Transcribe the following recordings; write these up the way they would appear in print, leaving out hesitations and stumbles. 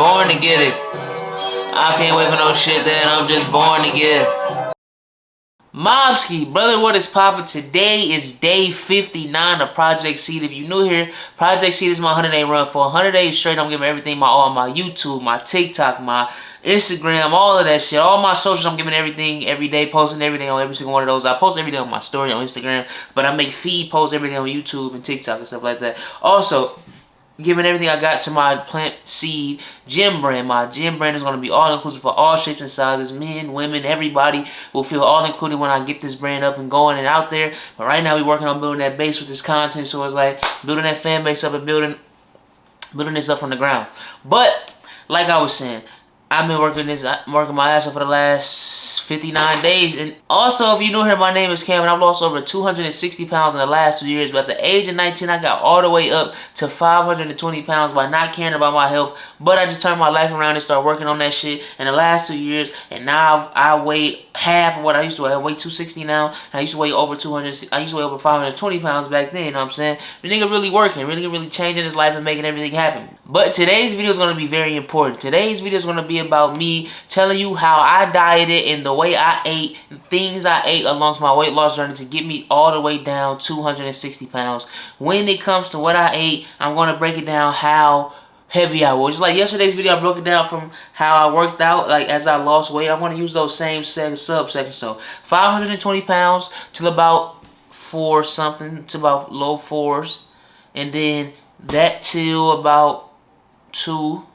born to get it. I can't wait for no shit that I'm just born to get it. Mobski, brother, what is poppin'? Today is day 59 of Project Seed. If you're new here, Project Seed is my 100-day run. For 100 days straight, I'm giving everything my all, my YouTube, my TikTok, my Instagram, all of that shit. All my socials, I'm giving everything every day, posting every day on every single one of those. I post every day on my story on Instagram, but I make feed posts every day on YouTube and TikTok and stuff like that. Also, giving everything I got to my plant seed gym brand. My gym brand is going to be all inclusive for all shapes and sizes. Men, women, everybody will feel all included when I get this brand up and going and out there. But right now we're working on building that base with this content. So it's like building that fan base up and building this up from the ground. But like I was saying, I've been working my ass off for the last 59 days. And also, if you're new here, my name is Cam, and I've lost over 260 pounds in the last 2 years. But at the age of 19, I got all the way up to 520 pounds by not caring about my health. But I just turned my life around and started working on that shit in the last 2 years. And now I weigh half of what I used to weigh. I weigh 260 now. And I used to weigh over 200. I used to weigh over 520 pounds back then. You know what I'm saying? The nigga really working, really changing his life and making everything happen. But today's video is going to be very important. Today's video is going to be about me telling you how I dieted and the way I ate, things I ate along my weight loss journey to get me all the way down 260 pounds. When it comes to what I ate, I'm going to break it down how heavy I was. Just like yesterday's video, I broke it down from how I worked out, like as I lost weight. I want to use those same subsections. So 520 pounds till about 4 something, to about low 4s, and then that till about 2.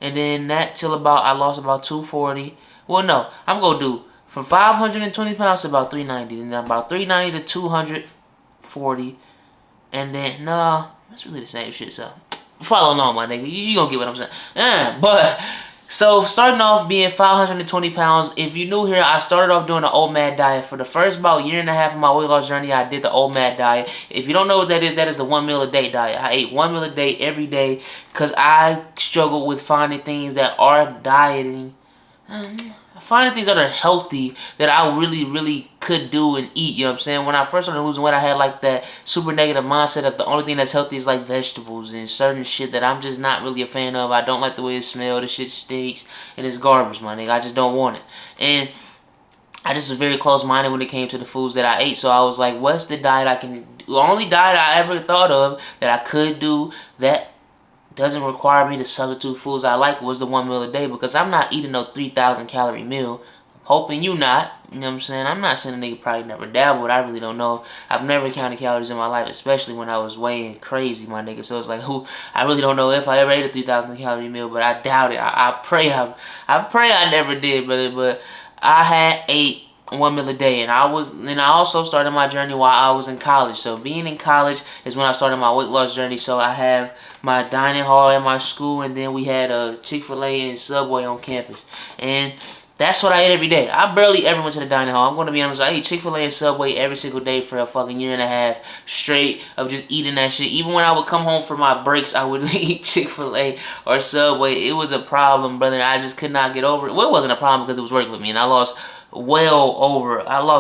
And then that till about, I lost about 240. Well, no, I'm going to do from 520 pounds to about 390. And then about 390 to 240. And then, no, that's really the same shit, so follow along, my nigga. You going to get what I'm saying. But, so starting off being 520 pounds, if you're new here, I started off doing the OMAD diet. For the first about year and a half of my weight loss journey, I did the OMAD diet. If you don't know what that is the 1 meal a day diet. I ate 1 meal a day every day because I struggle with finding things that are dieting. Finding things that are healthy that I really could do and eat, you know what I'm saying? When I first started losing weight, I had like that super negative mindset of the only thing that's healthy is like vegetables and certain shit that I'm just not really a fan of. I don't like the way it smells, the shit stinks, and it's garbage, my nigga. I just don't want it. And I just was very close-minded when it came to the foods that I ate. So I was like, what's the diet I can do? The only diet I ever thought of that I could do that doesn't require me to substitute foods I like was the 1 meal a day, because I'm not eating no 3,000 calorie meal. I'm hoping you not. You know what I'm saying? I'm not saying a nigga probably never dabbled. I really don't know. I've never counted calories in my life, especially when I was weighing crazy, my nigga. So it's like, I really don't know if I ever ate a 3,000 calorie meal, but I doubt it. I pray I never did, brother. But I had ate 1 meal a day, and I also started my journey while I was in college. So being in college is when I started my weight loss journey. So I have my dining hall at my school, and then we had a Chick-fil-A and Subway on campus, and that's what I ate every day. I barely ever went to the dining hall. I'm going to be honest. I ate Chick-fil-A and Subway every single day for a fucking year and a half straight of just eating that shit. Even when I would come home for my breaks, I would eat Chick-fil-A or Subway. It was a problem, brother. I just could not get over it. Well, it wasn't a problem because it was working for me, and I lost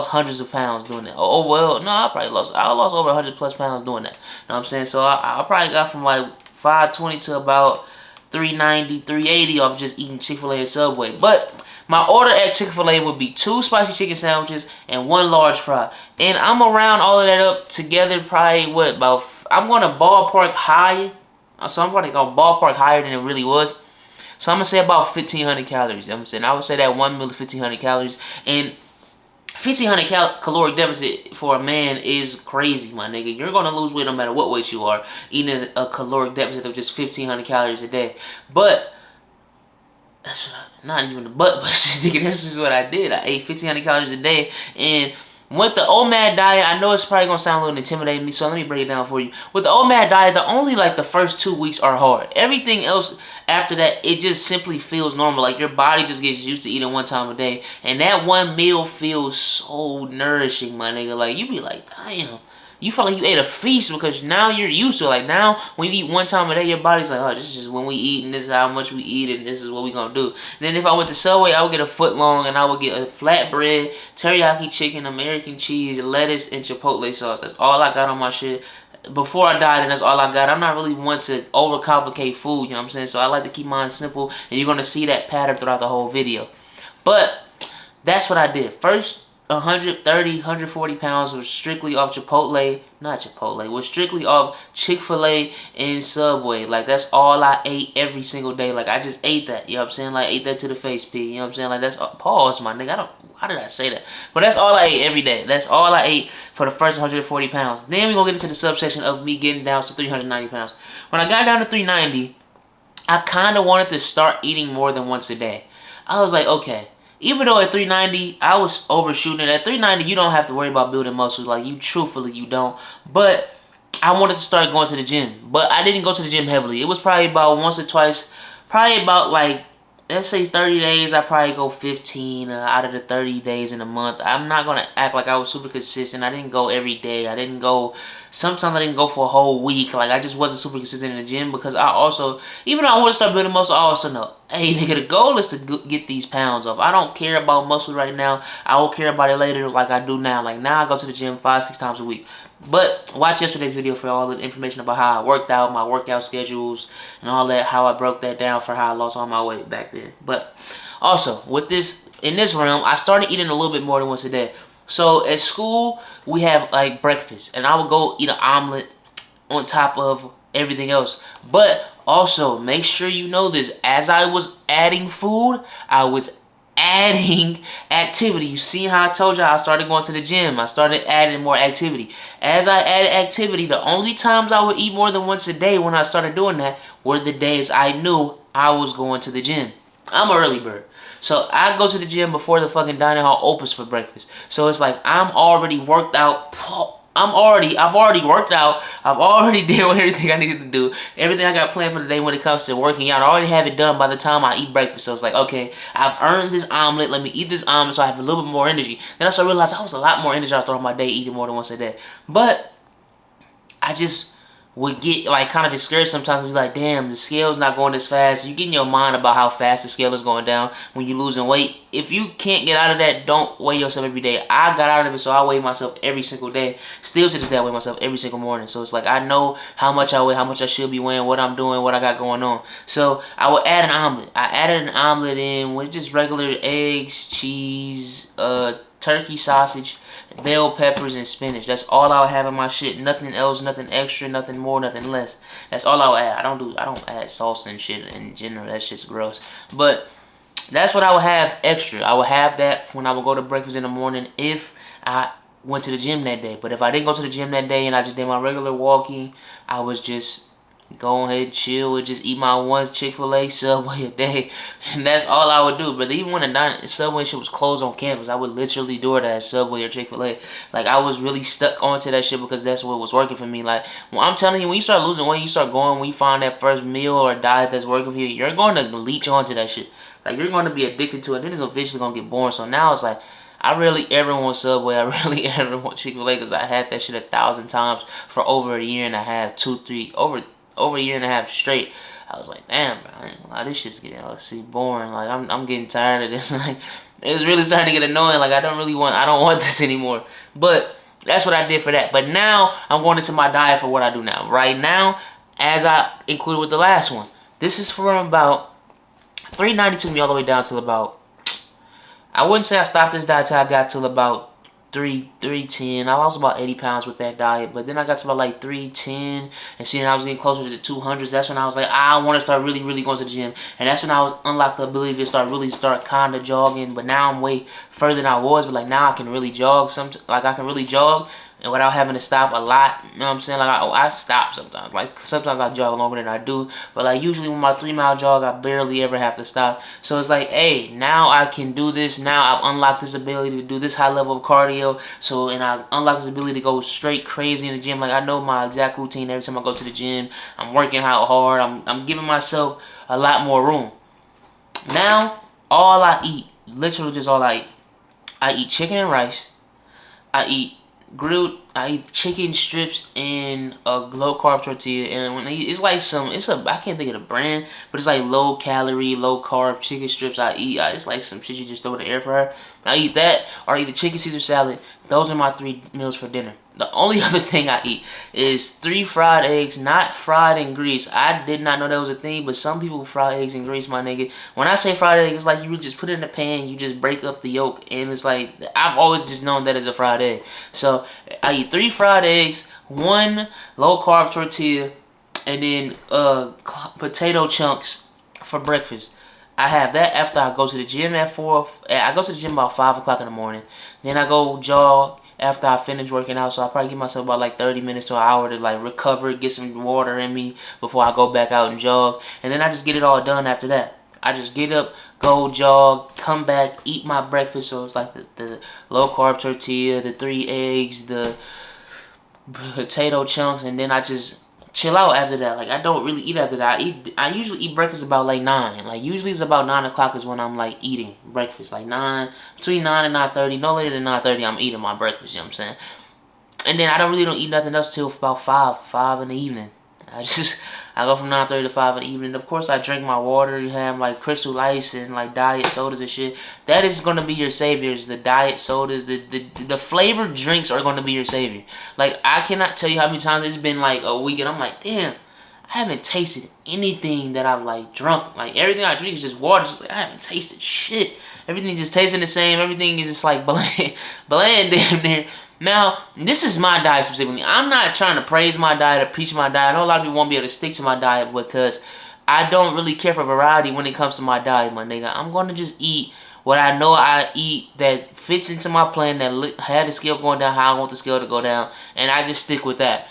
hundreds of pounds doing that. Oh, well, no, I lost over 100 plus pounds doing that. You know what I'm saying? So I probably got from like 520 to about 390, 380 off just eating Chick-fil-A and Subway. But my order at Chick-fil-A would be 2 spicy chicken sandwiches and 1 large fry. And I'm around all of that up together probably, what, about, I'm going to ballpark higher. So I'm probably going to ballpark higher than it really was. So I'm going to say about 1,500 calories. You know what I'm saying? I would say that 1 meal is 1,500 calories. And 1,500 caloric deficit for a man is crazy, my nigga. You're going to lose weight no matter what weight you are, eating a caloric deficit of just 1,500 calories a day. But that's what not even the but that's just what I did. I ate 1,500 calories a day, and with the OMAD diet, I know it's probably going to sound a little intimidating to me, so let me break it down for you. With the OMAD diet, the first 2 weeks are hard. Everything else after that, it just simply feels normal. Like your body just gets used to eating 1 time a day, and that 1 meal feels so nourishing, my nigga. Like, you be like, damn. You feel like you ate a feast because now you're used to it. Like, now when you eat 1 time a day, your body's like, oh, this is when we eat, and this is how much we eat, and this is what we gonna do. Then if I went to Subway, I would get a foot long, and I would get a flatbread, teriyaki chicken, American cheese, lettuce, and chipotle sauce. That's all I got on my shit. before I died, and that's all I got. I'm not really one to overcomplicate food, you know what I'm saying? So I like to keep mine simple, and you're going to see that pattern throughout the whole video. But that's what I did. First 130, 140 pounds was strictly off Chipotle, not Chipotle, was strictly off Chick-fil-A and Subway. Like, that's all I ate every single day. Like, I just ate that, you know what I'm saying? Like, I ate that to the face, P, you know what I'm saying? Like, that's, pause, my nigga, why did I say that? But that's all I ate every day. That's all I ate for the first 140 pounds. Then we're going to get into the subsection of me getting down to 390 pounds. When I got down to 390, I kind of wanted to start eating more than once a day. I was like, okay. Even though at 390, I was overshooting it. At 390, you don't have to worry about building muscles. Like, truthfully, you don't. But I wanted to start going to the gym. But I didn't go to the gym heavily. It was probably about once or twice. Probably about, like, let's say 30 days. I probably go 15 out of the 30 days in a month. I'm not going to act like I was super consistent. I didn't go every day. I didn't go... Sometimes I didn't go for a whole week. Like, I just wasn't super consistent in the gym because I also, even though I want to start building muscle, I also know, hey, nigga, the goal is to get these pounds off. I don't care about muscle right now. I will care about it later like I do now. Like, now I go to the gym 5-6 times a week. But watch yesterday's video for all the information about how I worked out, my workout schedules, and all that, how I broke that down for how I lost all my weight back then. But also, with this, in this realm, I started eating a little bit more than once a day. So at school, we have like breakfast, and I would go eat an omelet on top of everything else. But also, make sure you know this, as I was adding food, I was adding activity. You see how I told you I started going to the gym. I started adding more activity. As I added activity, the only times I would eat more than once a day when I started doing that were the days I knew I was going to the gym. I'm an early bird. So I go to the gym before the fucking dining hall opens for breakfast. So it's like I'm already worked out. I've already worked out. I've already did everything I needed to do. Everything I got planned for the day when it comes to working out, I already have it done by the time I eat breakfast. So it's like, okay, I've earned this omelet. Let me eat this omelet so I have a little bit more energy. Then I started realizing I was a lot more energy throughout my day eating more than once a day. But I just would get like kind of discouraged sometimes. It's like, damn, the scale's not going as fast. You get in your mind about how fast the scale is going down when you're losing weight. If you can't get out of that, don't weigh yourself every day. I got out of it, so I weigh myself every single day. Still to this day, I weigh myself every single morning. So it's like I know how much I weigh, how much I should be weighing, what I'm doing, what I got going on. So I would add an omelet. I added an omelet in with just regular eggs, cheese, turkey sausage, bell peppers, and spinach. That's all I would have in my shit. Nothing else, nothing extra, nothing more, nothing less. That's all I would add. I don't add salsa and shit in general. That shit's gross. But that's what I would have extra. I would have that when I would go to breakfast in the morning if I went to the gym that day. But if I didn't go to the gym that day and I just did my regular walking, I was just go ahead, chill, and just eat my one Chick-fil-A, Subway a day, and that's all I would do. But even when the Subway shit was closed on campus, I would literally do it at Subway or Chick-fil-A. Like, I was really stuck onto that shit because that's what was working for me. Like, well, I'm telling you, when you start losing weight, you start going, when you find that first meal or diet that's working for you, you're going to leech onto that shit. Like, you're going to be addicted to it, and then it's eventually going to get boring. So now it's like, I really ever want Subway. I really ever want Chick-fil-A because I had that shit 1,000 times for over a year and a half, over a year and a half straight. I was like, damn, bro, this shit's getting boring. Like, I'm getting tired of this. Like, it was really starting to get annoying. Like, I don't want this anymore. But that's what I did for that. But now I'm going into my diet for what I do now. Right now, as I included with the last one, this is from about 390 took me all the way down till about, I wouldn't say I stopped this diet till I got till about 310. I lost about 80 pounds with that diet, but then I got to about like 310, and seeing I was getting closer to the 200s. That's when I was like, I want to start really going to the gym, and that's when I was unlocked the ability to start kind of jogging. But now I'm way further than I was. But like now I can really jog. I can really jog and without having to stop a lot. You know what I'm saying? Like I stop sometimes. Like sometimes I jog longer than I do, but like usually with my 3-mile jog, I barely ever have to stop. So it's like, hey, now I can do this. Now I've unlocked this ability to do this high level of cardio. So, and I unlocked this ability to go straight crazy in the gym. Like I know my exact routine every time I go to the gym. I'm working out hard. I'm giving myself a lot more room. Now all I eat, literally just all I eat. I eat chicken and rice. I eat chicken strips in a low carb tortilla, and when it's like I can't think of the brand, but it's like low calorie, low carb chicken strips I eat. It's like some shit you just throw in the air fryer. I eat that, or I eat the chicken Caesar salad. Those are my 3 meals for dinner. The only other thing I eat is 3 fried eggs, not fried in grease. I did not know that was a thing, but some people fry eggs in grease, my nigga. When I say fried egg, it's like you just put it in the pan, you just break up the yolk, and it's like, I've always just known that as a fried egg. So I eat 3 fried eggs, 1 low carb tortilla, and then potato chunks for breakfast. I have that after I go to the gym at 4. I go to the gym about 5 o'clock in the morning. Then I go jog after I finish working out. So I probably give myself about like 30 minutes to an hour to like recover, get some water in me before I go back out and jog. And then I just get it all done after that. I just get up, go jog, come back, eat my breakfast. So it's like the low carb tortilla, the 3 eggs, the potato chunks, and then I just chill out after that. Like, I don't really eat after that. I usually eat breakfast about like 9. Like, usually it's about 9 o'clock is when I'm like eating breakfast. Like between 9 and 9:30. No later than 9:30, I'm eating my breakfast, you know what I'm saying? And then I don't eat nothing else till about 5 in the evening. I go from 9:30 to 5 in the evening. Of course, I drink my water. You have like Crystal Ice and like diet sodas and shit. That is gonna be your saviors. The diet sodas, the flavored drinks are gonna be your savior. Like, I cannot tell you how many times it's been like a week and I'm like, damn, I haven't tasted anything that I've like drunk. Like, everything I drink is just water. It's just like, I haven't tasted shit. Everything just tasting the same. Everything is just like bland damn near. Now, this is my diet specifically. I'm not trying to praise my diet or preach my diet. I know a lot of people won't be able to stick to my diet because I don't really care for variety when it comes to my diet, my nigga. I'm going to just eat what I know I eat that fits into my plan, that had the scale going down how I want the scale to go down, and I just stick with that.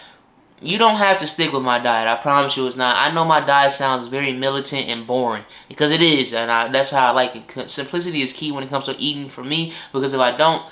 You don't have to stick with my diet. I promise you it's not. I know my diet sounds very militant and boring because it is, and that's how I like it. Simplicity is key when it comes to eating for me, because if I don't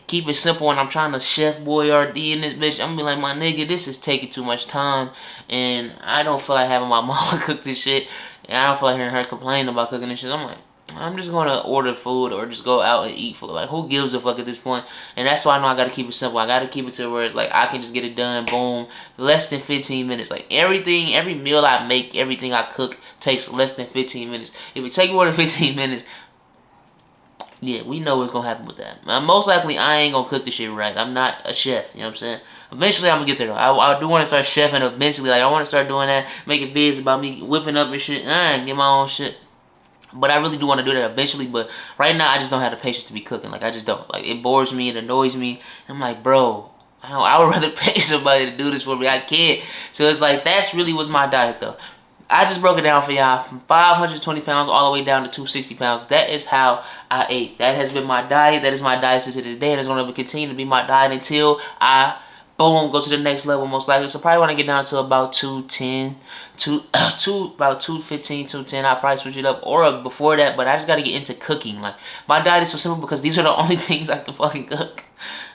keep it simple and I'm trying to Chef Boyardee in this bitch, I'm gonna be like, my nigga, this is taking too much time, and I don't feel like having my mama cook this shit, and I don't feel like hearing her complain about cooking this shit. I'm like, I'm just gonna order food or just go out and eat food. Like, who gives a fuck at this point? And that's why I know I gotta keep it simple. I gotta keep it to where it's like I can just get it done, boom, less than 15 minutes. Like, everything, every meal I make, everything I cook takes less than 15 minutes. If it takes more than 15 minutes, yeah, we know what's gonna happen with that. Most likely, I ain't gonna cook this shit right. I'm not a chef, you know what I'm saying? Eventually, I'm gonna get there, though. I do want to start chefing eventually. Like, I want to start doing that, making vids about me whipping up and shit. Get my own shit. But I really do want to do that eventually. But right now, I just don't have the patience to be cooking. Like, I just don't. Like, it bores me. It annoys me. I'm like, bro, I would rather pay somebody to do this for me. I can't. So it's like, that's really what's my diet, though. I just broke it down for y'all from 520 pounds all the way down to 260 pounds. That is how I ate. That has been my diet. That is my diet to this day. And it's going to continue to be my diet until I, boom, go to the next level most likely. So probably when I get down to about 210, about 215, 210, I'll probably switch it up. Or before that, but I just got to get into cooking. Like, my diet is so simple because these are the only things I can fucking cook.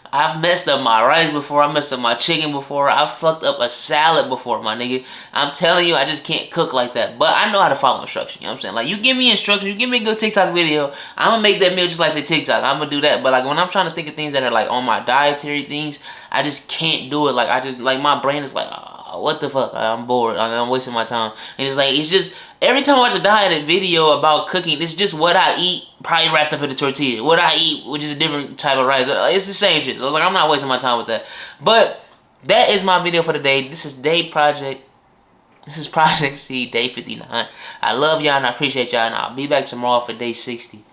I've messed up my rice before. I messed up my chicken before. I fucked up a salad before, my nigga. I'm telling you, I just can't cook like that. But I know how to follow instructions, you know what I'm saying? Like, you give me instructions, you give me a good TikTok video, I'm gonna make that meal just like the TikTok. I'm gonna do that. But, like, when I'm trying to think of things that are, like, on my dietary things, I just can't do it. Like, my brain is like, oh, what the fuck? I'm bored. I'm wasting my time. And it's just, every time I watch a diet video about cooking, it's just what I eat, probably wrapped up in a tortilla. What I eat, which is a different type of rice. It's the same shit. So I was like, I'm not wasting my time with that. But that is my video for today. This is This is Project Seed, day 59. I love y'all and I appreciate y'all, and I'll be back tomorrow for day 60.